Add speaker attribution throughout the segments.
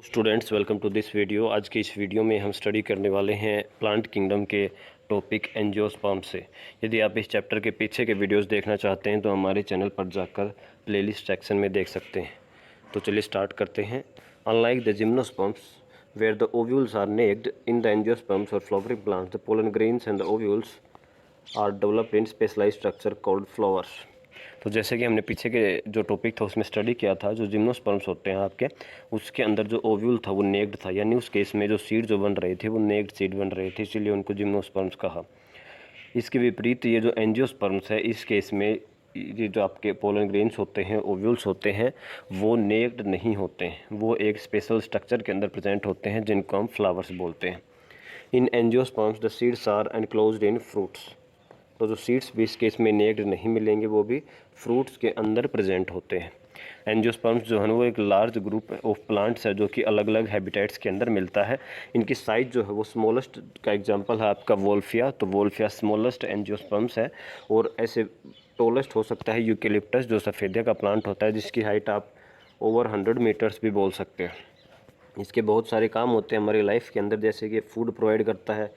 Speaker 1: Students welcome to this video. आज की इस वीडियो में हम स्टडी करने वाले हैं प्लांट किंगडम के टॉपिक एंजियोस्पर्म से। यदि आप इस चैप्टर के पीछे के वीडियोस देखना चाहते हैं तो हमारे चैनल पर जाकर प्लेलिस्ट सेक्शन में देख सकते हैं। तो चलिए स्टार्ट करते हैं। Unlike the gymnosperms where the ovules are naked in the angiosperms और flowering plants the pollen grains and the ovules are developed in specialised structure called flowers. तो जैसे कि हमने पीछे के जो टॉपिक था उसमें स्टडी किया था, जो जिम्नोस्पर्म्स होते हैं आपके, उसके अंदर जो ओव्यूल था वो नेक्ड था, यानी उस केस में जो सीड जो बन रहे थे वो नेक्ड सीड बन रहे थे, इसीलिए उनको जिम्नोस्पर्म्स कहा। इसके विपरीत ये जो एंजियोस्पर्म्स है, इस केस में ये जो आपके पोलन ग्रेन्स होते हैं, ओव्यूल्स होते हैं, वो नेक्ड नहीं होते हैं, वो एक स्पेशल स्ट्रक्चर के अंदर प्रेजेंट होते हैं जिनको हम फ्लावर्स बोलते हैं। In angiosperms the seeds are enclosed in fruits. तो जो सीड्स भी इस केस में नेक्ड नहीं मिलेंगे, वो भी फ्रूट्स के अंदर प्रेजेंट होते हैं। एंजियोस्पर्म्स जो है वो एक लार्ज ग्रुप ऑफ प्लांट्स है जो कि अलग अलग हैबिटेट्स के अंदर मिलता है। इनकी साइज जो है वो स्मॉलेस्ट का एग्जांपल है आपका वोल्फिया। तो वोल्फिया स्मॉलेस्ट एंजियोस्पर्म्स है। और ऐसे टोलेस्ट हो सकता है यूकेलिप्टस, जो सफ़ेदे का प्लांट होता है, जिसकी हाइट आप ओवर 100 मीटर्स भी बोल सकते हैं। इसके बहुत सारे काम होते हैं हमारी लाइफ के अंदर, जैसे कि फूड प्रोवाइड करता है,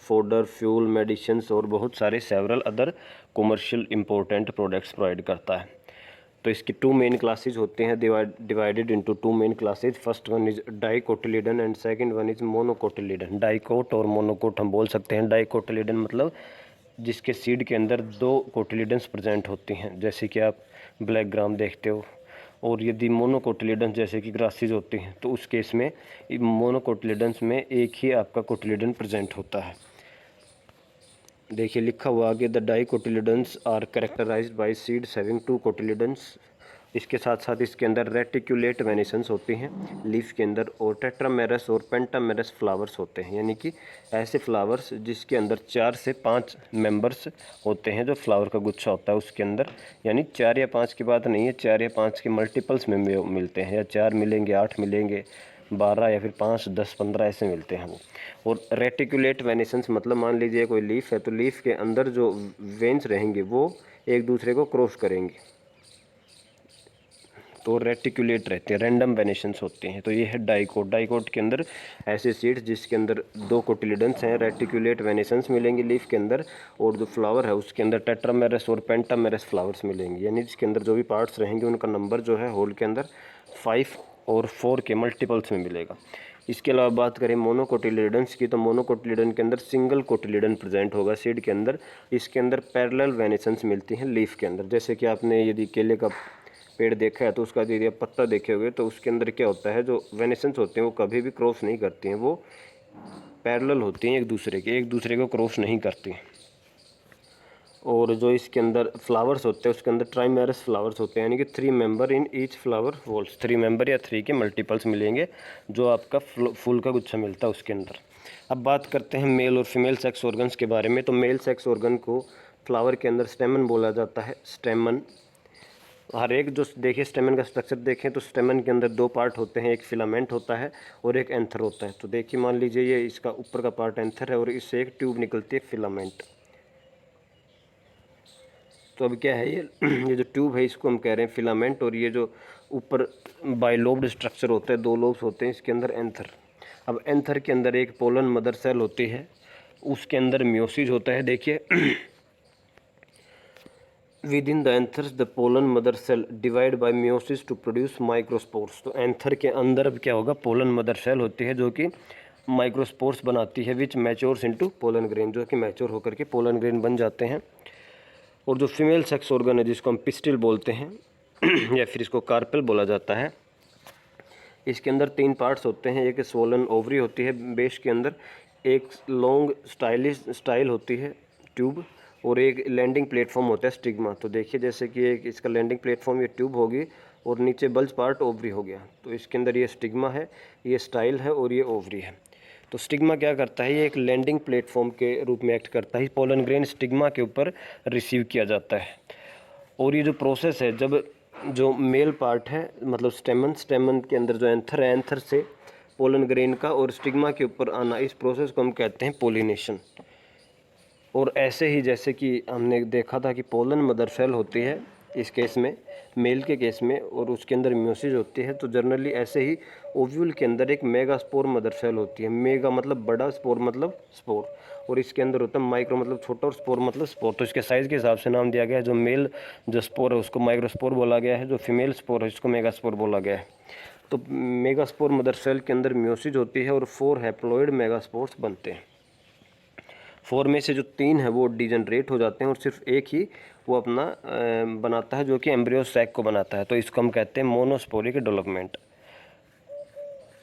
Speaker 1: फोडर, फ्यूल, मेडिसिन्स और बहुत सारे several other commercial important products provide करता है। तो इसकी टू मेन क्लासेज होते हैं, divided into two main classes. First one is dicotyledon and second one is monocotyledon. Dicot और मोनोकोट हम बोल सकते हैं। डाइकोटिलिडन मतलब जिसके सीड के अंदर दो कोटिलिडन्स प्रेजेंट होती हैं, जैसे कि आप ब्लैक ग्राम देखते हो। और यदि मोनोकोटिलिडन्स जैसे कि ग्रासेज होती हैं, तो उस केस में मोनोकोटिलिडन्स में एक ही आपका कोटिलिडन प्रेजेंट होता है। देखिए लिखा हुआ आगे, the dicotyledons are characterised by seeds having two cotyledons. इसके साथ साथ इसके अंदर रेटिकुलेट वेनिसन्स होती हैं लीफ के अंदर, और टेट्रामेरस और पेंटामेरस फ्लावर्स होते हैं, यानी कि ऐसे फ्लावर्स जिसके अंदर 4 से 5 मेंबर्स होते हैं। जो फ्लावर का गुच्छा होता है उसके अंदर, यानी 4 या 5 की बात नहीं है, 4 या 5 के मल्टीपल्स में मिलते हैं, या 4 मिलेंगे, 8 मिलेंगे, 12 या फिर 5, 10, 15 ऐसे मिलते हैं वो। और रेटिकुलेट वेनिसन्स मतलब मान लीजिए कोई लीफ है, तो लीफ के अंदर जो वेन्स रहेंगे वो एक दूसरे को क्रॉस करेंगे, तो रेटिकुलेट रहते हैं, रैंडम वेनिसन्स होते हैं। तो ये है डाइकोट। डाइकोट के अंदर ऐसे सीड्स जिसके अंदर 2 कोटिलिडन्स हैं, रेटिकुलेट वेनिसन्स मिलेंगे लीफ के अंदर, और जो फ्लावर है उसके अंदर टेट्रामेरस और पेंटामेरस फ्लावर्स मिलेंगे, यानी जिसके अंदर जो भी पार्ट्स रहेंगे उनका नंबर जो है होल के अंदर 5 और 4 के मल्टीपल्स में मिलेगा। इसके अलावा बात करें मोनोकोटिलिडन्स की, तो मोनोकोटिलिडन के अंदर सिंगल कोटिलिडन प्रेजेंट होगा सीड के अंदर। इसके अंदर पैरेलल वेनिसन्स मिलती हैं लीफ के अंदर। जैसे कि आपने यदि केले का पेड़ देखा है तो उसका यदि आप पत्ता देखे हुए, तो उसके अंदर क्या होता है, जो वेनिसन्स होते हैं वो कभी भी क्रॉस नहीं करती हैं, वो पैरेलल होती हैं एक दूसरे को क्रॉस नहीं करती। और जो इसके अंदर फ्लावर्स होते हैं उसके अंदर ट्राइमेरस फ्लावर्स होते हैं, यानी कि 3 member in each flower holes. 3 member या 3 के मल्टीपल्स मिलेंगे जो आपका फूल का गुच्छा मिलता है उसके अंदर। अब बात करते हैं मेल और फीमेल सेक्स ऑर्गन्स के बारे में। तो मेल सेक्स ऑर्गन को फ्लावर के अंदर स्टेमन बोला जाता है। स्टेमन, हर एक जो देखिए स्टेमन का स्ट्रक्चर देखें तो स्टेमन के अंदर 2 पार्ट होते हैं, एक फिलामेंट होता है और एक एंथर होता है। तो देखिए मान लीजिए ये इसका ऊपर का पार्ट एंथर है और इससे एक ट्यूब निकलती है फिलामेंट। तो अब क्या है ये जो ट्यूब है इसको हम कह रहे हैं फिलामेंट, और ये जो ऊपर बाइलोब्ड स्ट्रक्चर होता है, 2 लोब्स होते हैं इसके अंदर, एंथर। अब एंथर के अंदर एक पोलन मदर सेल होती है, उसके अंदर म्योसिस होता है। देखिए within the anthers the pollen mother cell divide by meiosis to produce microspores. तो एंथर के अंदर अब क्या होगा, पोलन मदर सेल होती है जो कि माइक्रोस्पोर्स बनाती है, विच मैच्योर्स इनटू पोलन ग्रेन, जो कि मैच्योर होकर के पोलन ग्रेन बन जाते हैं। और जो फीमेल सेक्स ऑर्गन है जिसको हम पिस्टिल बोलते हैं या फिर इसको कार्पेल बोला जाता है, इसके अंदर 3 पार्ट्स होते हैं। एक स्वोलन ओवरी होती है बेस के अंदर, एक लॉन्ग स्टाइल होती है ट्यूब, और एक लैंडिंग प्लेटफॉर्म होता है स्टिग्मा। तो देखिए जैसे कि एक इसका लैंडिंग प्लेटफॉर्म ये ट्यूब होगी और नीचे बल्ज पार्ट ओवरी हो गया, तो इसके अंदर ये स्टिग्मा है, ये स्टाइल है और ये ओवरी है। तो स्टिग्मा क्या करता है, ये एक लैंडिंग प्लेटफॉर्म के रूप में एक्ट करता है। पोलन ग्रेन स्टिग्मा के ऊपर रिसीव किया जाता है। और ये जो प्रोसेस है, जब जो मेल पार्ट है मतलब स्टेमन के अंदर जो एंथर है, एंथर से पोलन ग्रेन का और स्टिग्मा के ऊपर आना, इस प्रोसेस को हम कहते हैं पोलिनेशन। और ऐसे ही जैसे कि हमने देखा था कि पोलन मदर सेल होती है इस केस में, मेल के केस में, और उसके अंदर म्योसिस होती है। तो जनरली ऐसे ही ओव्यूल के अंदर एक मेगास्पोर मदर सेल होती है। मेगा मतलब बड़ा, स्पोर मतलब स्पोर, और इसके अंदर होता है माइक्रो मतलब छोटा, और स्पोर मतलब स्पोर। तो इसके साइज़ के हिसाब से नाम दिया गया है। जो मेल जो स्पोर है उसको माइक्रोस्पोर बोला गया है, जो फीमेल स्पोर है उसको मेगास्पोर बोला गया है। तो मेगास्पोर मदर सेल के अंदर म्योसिस होती है और 4 हैप्लॉइड मेगास्पोर्स बनते हैं। 4 में से जो 3 है वो डिजनरेट हो जाते हैं और सिर्फ एक ही वो अपना बनाता है, जो कि एम्ब्रियो सैक को बनाता है। तो इसको हम कहते हैं मोनोस्पोरिक डेवलपमेंट।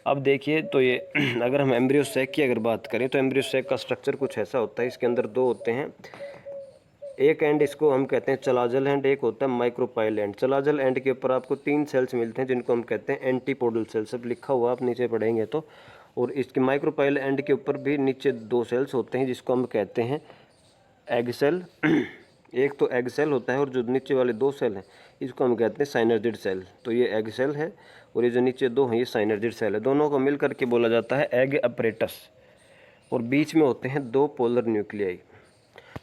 Speaker 1: अब देखिए, तो ये अगर हम एम्ब्रियो सैक की अगर बात करें तो एम्ब्रियो सैक का स्ट्रक्चर कुछ ऐसा होता है। इसके अंदर 2 होते हैं, एक एंड इसको हम कहते हैं चलाजल एंड, एक होता है माइक्रोपाइल एंड। चलाजल एंड के ऊपर आपको 3 सेल्स मिलते हैं जिनको हम कहते हैं एंटीपोडल सेल्स। सब लिखा हुआ आप नीचे पढ़ेंगे तो। और इसके माइक्रोपाइल एंड के ऊपर भी नीचे 2 सेल्स होते हैं जिसको हम कहते हैं एग सेल। एक तो एग सेल होता है और जो नीचे वाले 2 सेल हैं इसको हम कहते हैं साइनर्जिड सेल। तो ये एग सेल है और ये जो नीचे 2 हैं ये साइनर्जिड सेल है। दोनों को मिल करके बोला जाता है एग अपरेटस। और बीच में होते हैं 2 पोलर न्यूक्लियाई।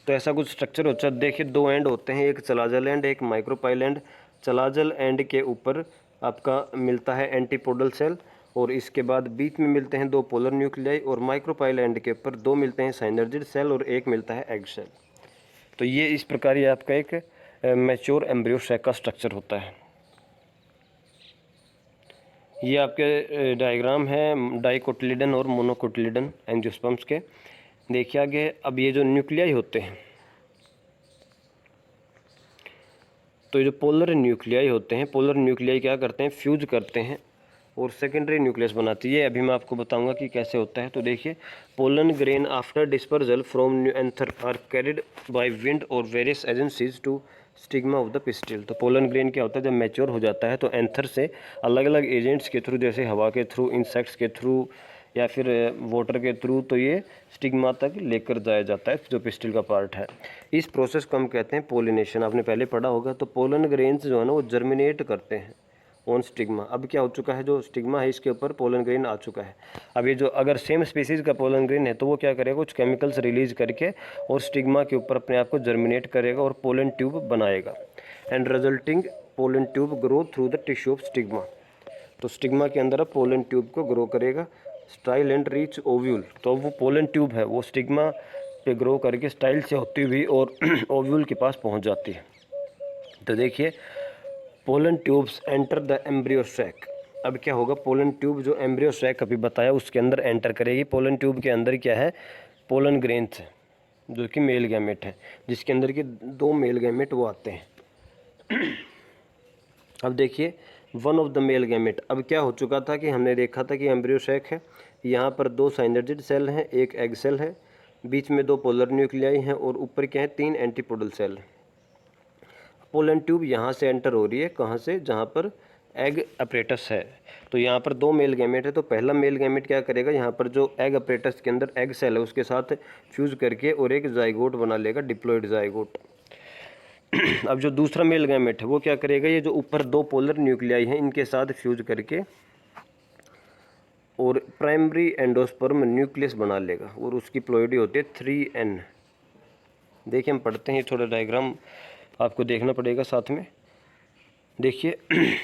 Speaker 1: तो ऐसा कुछ स्ट्रक्चर होता है। देखिए 2 एंड होते हैं, एक चलाजल एंड, एक माइक्रोपाइल एंड। चलाजल एंड के ऊपर आपका मिलता है एंटीपोडल सेल और इसके बाद बीच में मिलते हैं 2 पोलर न्यूक्लियाई, और माइक्रोपाइल एंड के ऊपर 2 मिलते हैं साइनर्जिड सेल और एक मिलता है एग सेल। तो ये इस प्रकार ये आपका एक मैच्योर एम्ब्रियो सैक का स्ट्रक्चर होता है। ये आपके डायग्राम है डाइकोटिलिडन और मोनोकोटिलिडन एंजियोस्पर्म्स के। देखिए आगे, अब ये जो न्यूक्लियाई होते हैं, तो ये जो पोलर न्यूक्लियाई होते हैं, पोलर न्यूक्लियाई क्या करते हैं, फ्यूज करते हैं और सेकेंडरी न्यूक्लियस बनाती है। अभी मैं आपको बताऊंगा कि कैसे होता है। तो देखिए, pollen grain after dispersal from new anther are carried by wind और various agencies to stigma of the pistil. तो पोलन ग्रेन क्या होता है, जब मैच्योर हो जाता है तो एंथर से अलग अलग एजेंट्स के थ्रू, जैसे हवा के थ्रू, इंसेक्ट्स के थ्रू या फिर वाटर के थ्रू, तो ये स्टिग्मा तक लेकर जाया जाता है जो पिस्टिल का पार्ट है। इस प्रोसेस को हम कहते हैं पोलिनेशन। आपने पहले पढ़ा होगा। तो पोलन ग्रेन्स जो है ना वो जर्मिनेट करते हैं ऑन स्टिग्मा। अब क्या हो चुका है, जो स्टिग्मा है इसके ऊपर पोलन ग्रेन आ चुका है। अब ये जो अगर सेम स्पीसीज का पोलन ग्रेन है तो वो क्या करेगा, कुछ केमिकल्स रिलीज करके और स्टिग्मा के ऊपर अपने आप को जर्मिनेट करेगा और पोलन ट्यूब बनाएगा। And resulting pollen tube grow through the tissue of stigma. तो स्टिग्मा के अंदर अब पोलन ट्यूब को ग्रो करेगा। Style and reach ovule. तो वो पोलन ट्यूब है वो स्टिग्मा पे ग्रो करके स्टाइल से होती हुई और ओव्यूल के पास पहुंच जाती है। तो देखिए, pollen tubes enter the embryo sac. अब क्या होगा, पोलन ट्यूब जो एम्ब्रियो सैक अभी बताया उसके अंदर एंटर करेगी। पोलन ट्यूब के अंदर क्या है, पोलन ग्रेन्स है जो कि मेल गैमेट है, जिसके अंदर के 2 मेल गैमेट वो आते हैं। अब देखिए, one of the male gamete. अब क्या हो चुका था कि हमने देखा था कि एम्ब्रियो सैक है, यहाँ पर 2 साइनर्जिड सेल हैं, एक एग सेल है, बीच में 2 पोलर न्यूक्लियाई हैं और ऊपर क्या है, 3 एंटीपोडल सेल। पोलन ट्यूब यहाँ से एंटर हो रही है, कहाँ से, जहाँ पर एग अपरेटस है। तो यहाँ पर 2 मेल गैमेट है। तो पहला मेल गैमेट क्या करेगा, यहाँ पर जो एग अपरेटस के अंदर एग सेल है उसके साथ फ्यूज करके और एक जाइगोट बना लेगा, डिप्लॉइड जाइगोट। अब जो दूसरा मेल गैमेट है वो क्या करेगा, ये जो ऊपर 2 पोलर न्यूक्लियाई हैं इनके साथ फ्यूज करके और प्राइमरी एंडोस्पर्म न्यूक्लियस बना लेगा और उसकी प्लॉइडी होती है 3N। देखिए हम पढ़ते हैं, थोड़ा डायग्राम आपको देखना पड़ेगा साथ में। देखिए,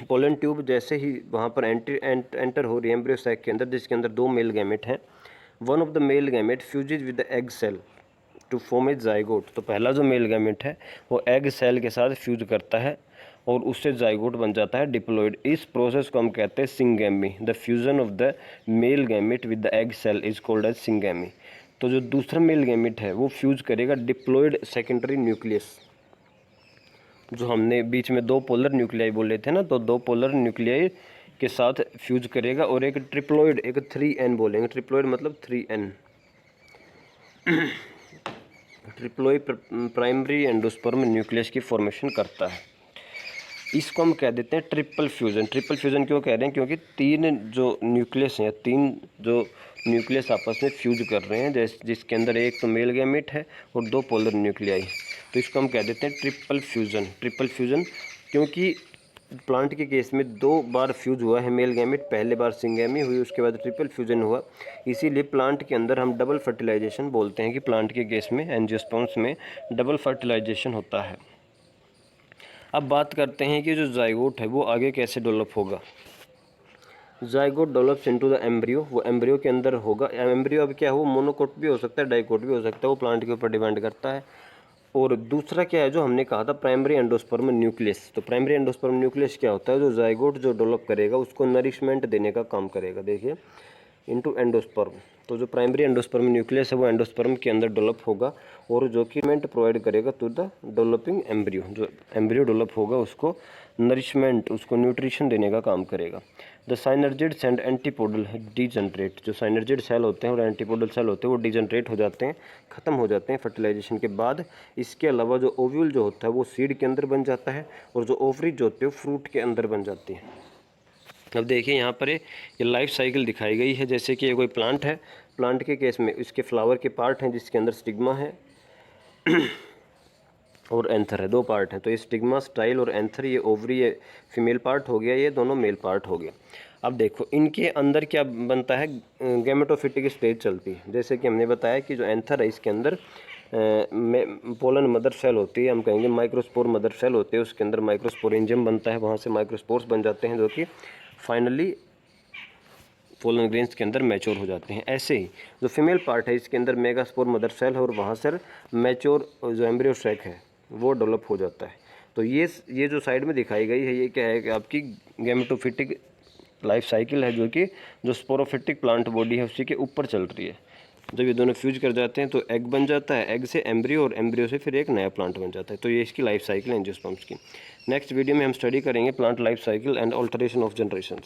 Speaker 1: पोलन ट्यूब जैसे ही वहाँ पर एंटर हो रही है एम्ब्रियो सैक के अंदर, जिसके अंदर 2 मेल गैमेट हैं। One of the male gamete fuses with the egg cell to form a zygote. तो पहला जो मेल गैमेट है वो एग सेल के साथ फ्यूज करता है और उससे जाइगोट बन जाता है डिप्लॉइड। इस प्रोसेस को हम कहते हैं syngamy. The fusion of the male gamete with the egg cell is called as syngamy. तो जो दूसरा मेल गैमेट है वो फ्यूज करेगा डिप्लॉइड सेकेंडरी न्यूक्लियस। जो हमने बीच में 2 पोलर न्यूक्लियाई बोले थे ना, तो 2 पोलर न्यूक्लियाई के साथ फ्यूज करेगा और एक ट्रिप्लॉइड, एक 3N बोलेंगे। ट्रिप्लॉइड मतलब 3N। Triploid primary endosperm nucleus की फॉर्मेशन करता है। इसको हम कह देते हैं ट्रिपल फ्यूज़न। ट्रिपल फ्यूज़न क्यों कह रहे हैं, क्योंकि 3 जो न्यूक्लियस हैं, 3 जो न्यूक्लियस आपस में फ्यूज कर रहे हैं, जिसके अंदर एक तो मेल गैमेट है और 2 पोलर न्यूक्लियाई। तो इसको हम कह देते हैं ट्रिपल फ्यूज़न। ट्रिपल फ्यूज़न क्योंकि प्लांट के केस में 2 बार फ्यूज हुआ है मेल गैमेट। पहले बार सिंगैमी हुई, उसके बाद ट्रिपल फ्यूजन हुआ। इसीलिए प्लांट के अंदर हम डबल फर्टिलाइजेशन बोलते हैं कि प्लांट के केस में एंजियोस्पर्म्स में डबल फर्टिलाइजेशन होता है। अब बात करते हैं कि जो जाइगोट है वो आगे कैसे डेवलप होगा। Zygote develops into the embryo, वो एम्ब्रियो के अंदर होगा। एम्ब्रियो अब क्या है, वो मोनोकोट भी हो सकता है, डाइकोट भी हो सकता है, वो प्लांट के ऊपर डिपेंड करता है। और दूसरा क्या है जो हमने कहा था, प्राइमरी एंडोस्पर्म न्यूक्लियस। तो प्राइमरी एंडोस्पर्म न्यूक्लियस क्या होता है, जो जाइगोट जो डेवलप करेगा उसको नरिशमेंट देने का काम करेगा। देखिए इनटू एंडोस्पर्म, तो जो प्राइमरी एंडोस्पर्म न्यूक्लियस है वो एंडोस्पर्म के अंदर डेवलप होगा और जो कि नरिशमेंट प्रोवाइड करेगा टू द डेवलपिंग एम्ब्रियो। जो एम्ब्रियो डेवलप होगा उसको नरिशमेंट, उसको न्यूट्रिशन देने का काम करेगा। द साइनर्जिड्स एंड एंटीपोडल डीजनरेट, जो साइनर्जिड सेल होते हैं और एंटीपोडल सेल होते हैं वो डीजनरेट हो जाते हैं, ख़त्म हो जाते हैं फर्टिलाइजेशन के बाद। इसके अलावा जो ओव्यूल जो होता है वो सीड के अंदर बन जाता है और जो ओवरी जो होती है वो फ्रूट के अंदर बन जाती है। अब देखिए यहाँ पर ये लाइफ साइकिल दिखाई गई है। जैसे कि ये कोई प्लांट है, प्लांट के केस में इसके फ्लावर के पार्ट हैं जिसके अंदर स्टिग्मा है और एंथर है, दो पार्ट हैं। तो ये स्टिग्मा, स्टाइल और एंथर, ये ओवरी, ये फीमेल पार्ट हो गया, ये दोनों मेल पार्ट हो गया। अब देखो इनके अंदर क्या बनता है, गैमेटोफिटिक स्टेज चलती है। जैसे कि हमने बताया कि जो एंथर है इसके अंदर पोलन मदर सेल होती है, हम कहेंगे माइक्रोस्पोर मदर सेल होती है, उसके अंदर माइक्रोस्पोरेंजियम बनता है, वहाँ से माइक्रोस्पोर्स बन जाते हैं जो कि फाइनली पोलन ग्रेन्स के अंदर मैच्योर हो जाते हैं। ऐसे ही जो फीमेल पार्ट है इसके अंदर मेगास्पोर मदर सेल है और वहाँ से मैच्योर जो एम्ब्रियो सैक है वो डेवलप हो जाता है। तो ये जो साइड में दिखाई गई है ये क्या है कि आपकी गैमेटोफिटिक लाइफ साइकिल है, जो कि जो स्पोरोफिटिक प्लांट बॉडी है उसी के ऊपर चल रही है। जब ये दोनों फ्यूज कर जाते हैं तो एग बन जाता है, एग से एम्ब्रियो और एम्ब्रियो से फिर एक नया प्लांट बन जाता है। तो ये इसकी लाइफ साइकिल है एंजियोस्पर्म्स की। नेक्स्ट वीडियो में हम स्टडी करेंगे plant life cycle and alteration of generation.